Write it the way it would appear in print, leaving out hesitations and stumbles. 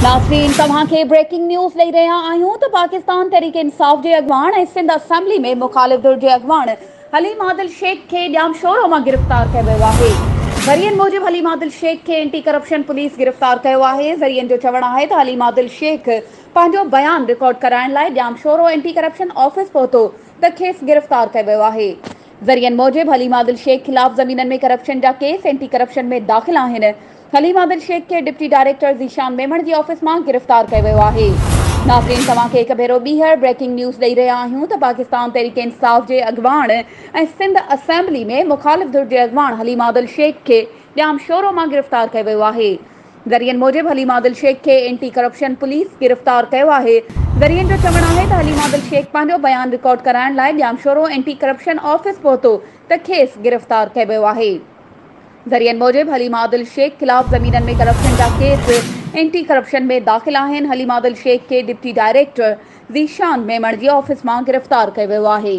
नाज़रीन तव्हां खे ब्रेकिंग न्यूज़ ॾेई रहिया आहियूं त पाकिस्तान तहरीक इंसाफ़ जे अॻवान ऐं सिंध असेंबली में मुखालिफ़ धुर जे अॻवान हलीम आदिल शेख खे ॼाम शोरो मां गिरफ़्तार कयो वियो आहे। ज़रियनि मूजिब हलीम आदिल शेख खे एंटी करप्शन पुलिस गिरफ़्तार कयो आहे। ज़रियनि जो चवणु आहे त हलीम आदिल शेख पंहिंजो बयान रिकॉर्ड कराइण लाइ ॼाम शोरो एंटी करप्शन ऑफिस पहुतो त खेसि गिरफ़्तार कयो वियो आहे। ज़रियनि मूजिब हलीम आदिल शेख ख़िलाफ़ ज़मीननि में करप्शन जा केस एंटी करप्शन में दाख़िल आहिनि। हलीम आदिल शेख के डिप्टी डायरेक्टर ज़ीशान मेमण जी ऑफिस में गिरफ़्तार किया वियो आहे। नाज़रीन तव्हां खे हिकु भेरो ॿीहर ब्रेकिंग न्यूज़ ॾेई रहिया आहियूं त पाकिस्तान तहरीक इंसाफ़ जे अॻवान ऐं सिंध असेंबली में मुखालिफ़ धुर जे अॻवान हलीम आदिल शेख खे ॼाम शोरो मां गिरफ़्तार किया वियो आहे। ज़रियनि मूजिब हलीम आदिल शेख खे एंटी करप्शन पुलिस गिरफ़्तार कयो आहे। ज़रियनि जो चवणु आहे त हलीम आदिल शेख पंहिंजो बयान रिकॉर्ड कराइण लाइ ॼाम शोरो एंटी करप्शन ऑफिस पहुतो त खेसि गिरफ़्तार कयो वियो आहे। ज़रियनि मूजिब हलीम आदिल शेख ख़िलाफ़ ज़मीननि में करप्शन जा केस एंटी करप्शन में दाख़िल आहिनि। हलीम आदिल शेख के डिप्टी डायरेक्टर ज़ीशान मेमण जी ऑफिस मां गिरफ़्तार कयो वियो आहे।